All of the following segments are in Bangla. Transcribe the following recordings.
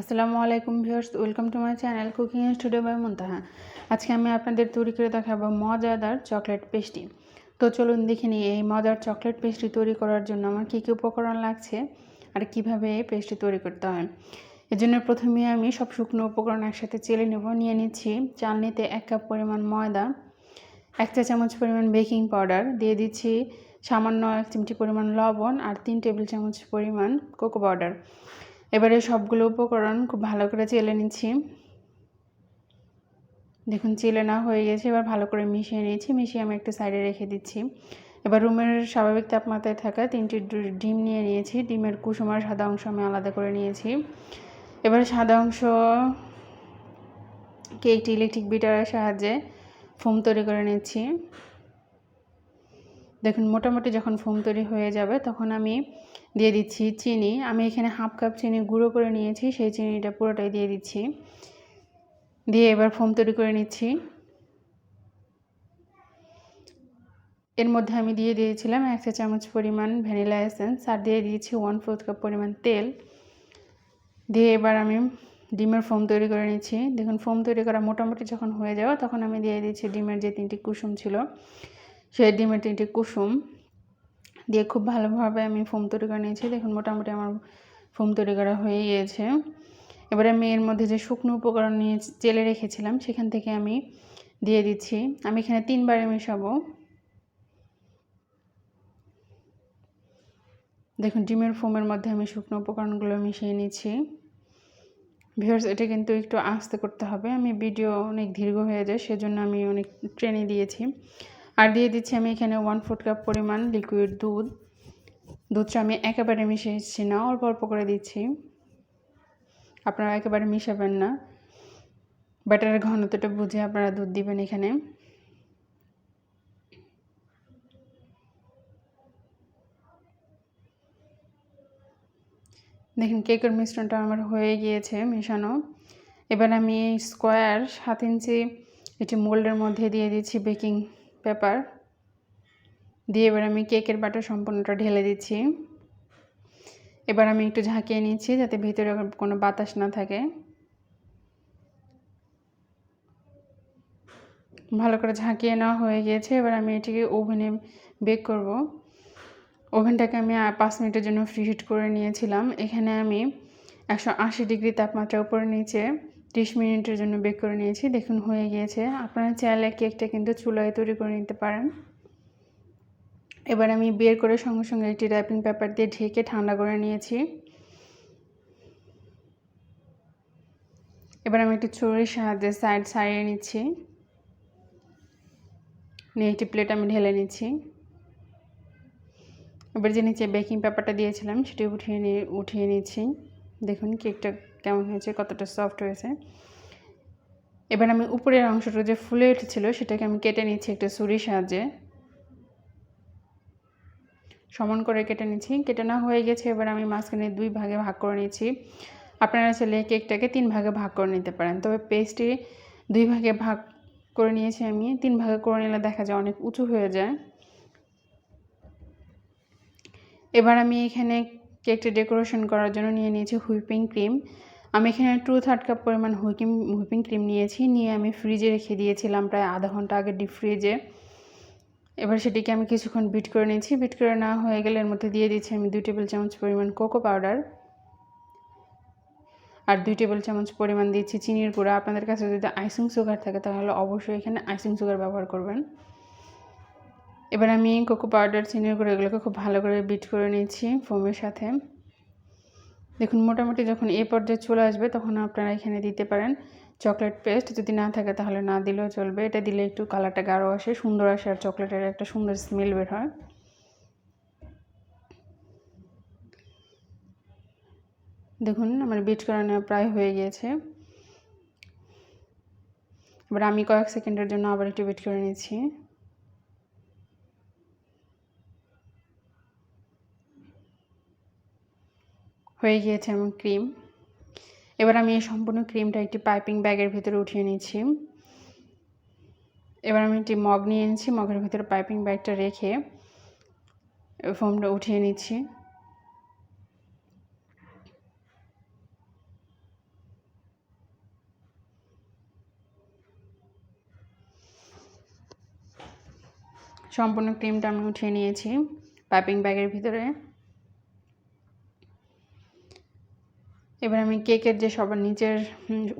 আসসালামু আলাইকুম viewers, welcome to my channel cooking studio by Muntaha. আজকে আমি আপনাদের তৈরি করে দেখাবো মজাদার চকলেট পেস্ট্রি। তো চলুন দেখে নিই এই মজার চকলেট পেস্ট্রি তৈরি করার জন্য আমার কী কী উপকরণ লাগছে আর কিভাবে এই পেস্ট্রি তৈরি করতে হয়। এর জন্য প্রথমে আমি সব শুকনো উপকরণ একসাথে চেলে নেব। নিয়ে নিচ্ছি চালনিতে 1 কাপ পরিমাণ ময়দা, 1 চা চামচ পরিমাণ বেকিং পাউডার, দিয়ে দিচ্ছি সামান্য 1 চিমটি পরিমাণ লবণ আর 3 টেবিল চামচ পরিমাণ কোকো পাউডার। এবারে সবগুলো উপকরণ খুব ভালো করে চেলে নিচ্ছি। দেখুন চেলে না হয়ে গেছে, এবার ভালো করে মিশিয়ে নিয়েছি। মিশিয়ে আমি একটা সাইডে রেখে দিচ্ছি। এবার রুমের স্বাভাবিক তাপমাত্রায় থাকা 3টি ডিম নিয়ে নিয়েছি। ডিমের কুসুম আর সাদা অংশ আমি আলাদা করে নিয়েছি। এবার সাদা অংশকে একটি ইলেকট্রিক বিটারের সাহায্যে ফোম তৈরি করে নিচ্ছি। দেখুন মোটামুটি যখন ফোম তৈরি হয়ে যাবে তখন আমি দিয়ে দিচ্ছি চিনি। আমি এখানে হাফ কাপ চিনি গুঁড়ো করে নিয়েছি, সেই চিনিটা পুরোটাই দিয়ে দিচ্ছি। দিয়ে এবার ফোম তৈরি করে নিচ্ছি। এর মধ্যে আমি দিয়ে দিয়েছিলাম 1 চা চামচ পরিমাণ ভ্যানিলা এসেন্স আর দিয়ে দিয়েছি 1/4 কাপ পরিমাণ তেল। দিয়ে এবার আমি ডিমের ফোম তৈরি করে নিচ্ছি। দেখুন ফোম তৈরি করা মোটামুটি যখন হয়ে যাবে তখন আমি দিয়ে দিচ্ছি ডিমের যে 3টি কুসুম ছিল, সেই ডিমের 3টি কুসুম দিয়ে খুব ভালোভাবে আমি ফোম তৈরি করে নিয়েছি। দেখুন মোটামুটি আমার ফোম তৈরি করা হয়ে গিয়েছে। এবারে আমি এর মধ্যে যে শুকনো উপকরণ নিয়ে চেলে রেখেছিলাম সেখান থেকে আমি দিয়ে দিচ্ছি। আমি এখানে 3 বারে মেশাবো। দেখুন ডিমের ফোমের মধ্যে আমি শুকনো উপকরণগুলো মিশিয়ে নিচ্ছি। ভিউয়ার্স, এটা কিন্তু একটু আস্তে করতে হবে, আমি ভিডিও অনেক দীর্ঘ হয়ে যায় সেজন্য আমি অনেক টেনে দিয়েছি। আর দিয়ে দিচ্ছি আমি এখানে 1/4 কাপ পরিমাণ লিকুইড দুধ। দুধটা আমি একেবারে মিশিয়েছি না, অল্প অল্প করে দিচ্ছি। আপনারা একেবারে মিশাবেন না, ব্যাটারের ঘনত্বটা বুঝে আপনারা দুধ দিবেন এখানে। দেখুন কেকের মিশ্রণটা আমার হয়ে গিয়েছে মেশানো। এবার আমি স্কোয়ার 7 ইঞ্চি একটি মোল্ডের মধ্যে দিয়ে দিচ্ছি বেকিং পেপার। দিয়ে এবার আমি কেকের ব্যাটার সম্পূর্ণটা ঢেলে দিচ্ছি। এবার আমি একটু ঝাঁকিয়ে নিচ্ছি যাতে ভিতরে কোনো বাতাস না থাকে। ভালো করে ঝাঁকিয়ে নেওয়া হয়ে গিয়েছে। এবার আমি এটিকে ওভেনে বেক করব। ওভেনটাকে আমি 5 মিনিটের জন্য প্রিহিট করে নিয়েছিলাম। এখানে আমি 180 ডিগ্রি তাপমাত্রা উপরে নিচে 30 মিনিটের জন্য বেক করে নিয়েছি। দেখুন হয়ে গিয়েছে। আপনারা চাইলে কেকটা কিন্তু চুলায় তৈরি করে নিতে পারেন। এবার আমি বের করে সঙ্গে সঙ্গে একটি র্যাপিং পেপার দিয়ে ঢেকে ঠান্ডা করে নিয়েছি। এবার আমি একটি ছুরির সাহায্যে সাইড ছাড়িয়ে নিচ্ছি। নিয়ে একটি প্লেট আমি ঢেলে নিচ্ছি। এবার যে নিচে বেকিং পেপারটা দিয়েছিলাম সেটি উঠিয়ে নিচ্ছি। দেখুন কেকটা কেমন হয়েছে, কতটা সফট হয়েছে। এবার আমি উপরের অংশটা যে ফুলে উঠেছিল সেটাকে আমি কেটে নিচ্ছি একটা ছুরির সাহায্যে। সমান করে কেটে নিচ্ছি। কেটে না হয়ে গেছে, এবার আমি মাঝখানে 2 ভাগে ভাগ করে নিচ্ছি। আপনারা চাইলে কেকটাকে 3 ভাগে ভাগ করে নিতে পারেন, তবে পেস্ট্রি 2 ভাগে ভাগ করে নিয়েছি আমি। 3 ভাগে করে নিলে দেখা যায় অনেক উঁচু হয়ে যায়। এবার আমি এখানে কেকটা ডেকোরেশন করার জন্য নিয়ে নিয়েছি হুইপিং ক্রিম। আমি এখানে 2/3 কাপ পরিমাণ হুইপিং ক্রিম নিয়েছি। নিয়ে আমি ফ্রিজে রেখে দিয়েছিলাম প্রায় আধা ঘন্টা আগে ডিপ ফ্রিজে। এবার সেটিকে আমি কিছুক্ষণ বিট করে নিয়েছি। বিট করে নেওয়া হয়ে গেলে এর মধ্যে দিয়ে দিচ্ছি আমি 2 টেবিল চামচ পরিমাণ কোকো পাউডার আর 2 টেবিল চামচ পরিমাণ দিচ্ছি চিনির গুঁড়া। আপনাদের কাছে যদি আইসিং সুগার থাকে তাহলে অবশ্যই এখানে আইসিং সুগার ব্যবহার করবেন। এবার আমি কোকো পাউডার, চিনির গুঁড়ো এগুলোকে খুব ভালো করে বিট করে নিচ্ছি ফোমের সাথে। দেখুন মোটামুটি যখন এই পর্যায়ে চলে আসবে তখন আপনারা এখানে দিতে পারেন চকলেট পেস্ট। যদি না থাকে তাহলে না দিলেও চলবে। এটা দিলে একটু কালারটা গাঢ় আসে, সুন্দর আসে আর চকলেটের একটা সুন্দর স্মেল বের হয়। দেখুন আমার বিট করানো প্রায় হয়ে গিয়েছে। এবার আমি কয়েক সেকেন্ডের জন্য আবার একটু বিট করে নিচ্ছি। হয়ে গিয়েছে আমার ক্রিম। এবার আমি এই সম্পূর্ণ ক্রিমটা একটি পাইপিং ব্যাগের ভিতরে উঠিয়ে নিচ্ছি। এবার আমি একটি মগ নিয়ে নিচ্ছি। মগের ভিতরে পাইপিং ব্যাগটা রেখে ফোমটা উঠিয়ে নিচ্ছি। সম্পূর্ণ ক্রিমটা আমি উঠিয়ে নিয়েছি পাইপিং ব্যাগের ভিতরে। এবার আমি কেকের যে সবার নিচের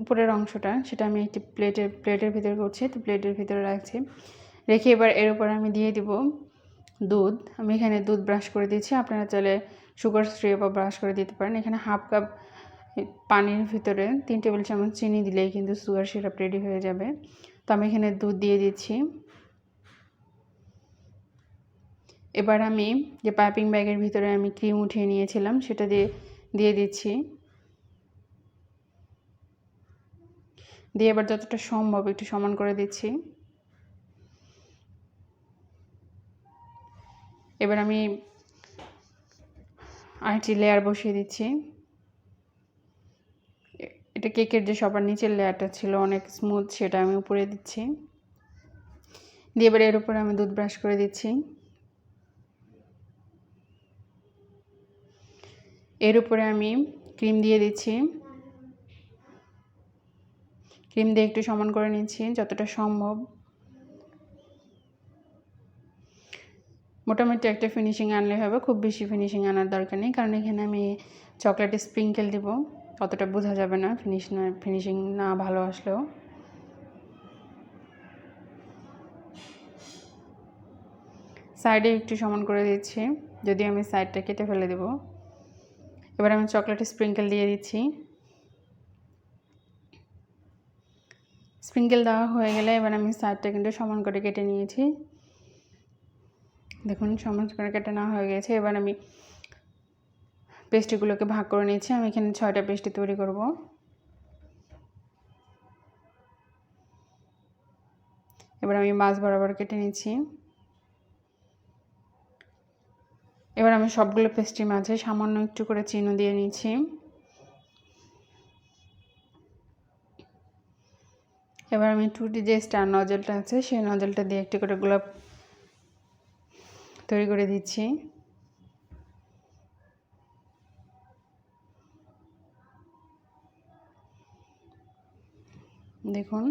উপরের অংশটা সেটা আমি একটি প্লেটের ভিতরে করছি। তো প্লেটের ভিতরে রাখছি, রেখে এবার এর উপর আমি দিয়ে দিব দুধ। আমি এখানে দুধ ব্রাশ করে দিচ্ছি, আপনারা চাইলে সুগার সিরাপও ব্রাশ করে দিতে পারেন। এখানে হাফ কাপ পানির ভিতরে 3 টেবিল চামচ চিনি দিলেই কিন্তু সুগার সিরাপ রেডি হয়ে যাবে। তো আমি এখানে দুধ দিয়ে দিচ্ছি। এবার আমি যে পাইপিং ব্যাগের ভিতরে আমি ক্রিম উঠিয়ে নিয়েছিলাম সেটা দিয়ে দিচ্ছি। দিয়ে এবার যতটা সম্ভব একটু সমান করে দিচ্ছি। এবার আমি আরেকটি লেয়ার বসিয়ে দিচ্ছি। এটা কেকের যে সবার নিচের লেয়ারটা ছিল অনেক স্মুথ, সেটা আমি উপরে দিচ্ছি। দিয়ে এবার এর উপরে আমি দুধ ব্রাশ করে দিচ্ছি। এর উপরে আমি ক্রিম দিয়ে দিচ্ছি। ক্রিম দিয়ে একটু সমান করে নিচ্ছি যতটা সম্ভব। মোটামুটি একটা ফিনিশিং আনলে হবে, খুব বেশি ফিনিশিং আনার দরকার নেই, কারণ এখানে আমি চকলেট স্প্রিঙ্কেল দেব, অতটা বোঝা যাবে না ফিনিশিং না ভালো আসলেও। সাইডে একটু সমান করে দিচ্ছি, যদি আমি সাইডটা কেটে ফেলে দেব। এবার আমি চকলেট স্প্রিঙ্কেল দিয়ে দিচ্ছি। স্প্রিঙ্কেল দেওয়া হয়ে গেলে এবার আমি সাইডটা কিন্তু সমান করে কেটে নিয়েছি। দেখুন সমান করে কেটে নেওয়া হয়ে গেছে। এবার আমি পেস্ট্রিগুলোকে ভাগ করে নিয়েছি। আমি এখানে 6টা পেস্ট্রি তৈরি করব। এবার আমি মাছ বরাবর কেটে নিচ্ছি। এবার আমি সবগুলো পেস্ট্রি মাঝে সামান্য একটু করে চিনি দিয়ে নিচ্ছি। এবার আমি টুটি যে স্টার নজলটা আছে সেই নজলটা দিয়ে একটু করে গোলাপ তৈরি করে দিচ্ছি। দেখুন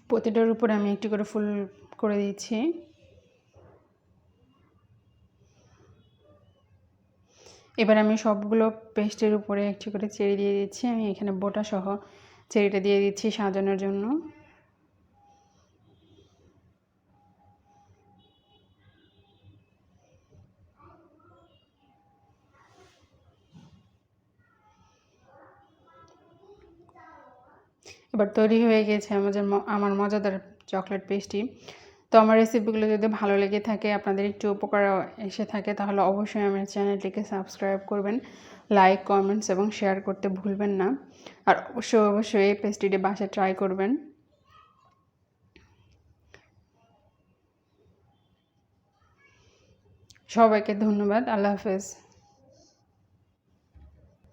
প্রতিটার উপরে আমি একটু করে ফুল করে দিচ্ছি। এবার আমি সবগুলো পেস্টের উপরে একটু করে চেরি দিয়ে দিচ্ছি। আমি এখানে বোটা সহ চেরিটা দিয়ে দিচ্ছি সাজানোর জন্য। এবার তৈরি হয়ে গেছে আমার মজাদার চকলেট পেস্ট্রি। তো আমার রেসিপিগুলো যদি ভালো লেগে থাকে, আপনাদের একটু উপকার এসে থাকে, তাহলে অবশ্যই আমার চ্যানেলটিকে সাবস্ক্রাইব করবেন, লাইক কমেন্টস এবং শেয়ার করতে ভুলবেন না। আর অবশ্যই এই পেস্ট্রিটি বাসায় ট্রাই করবেন। সবাইকে ধন্যবাদ। আল্লাহ হাফেজ।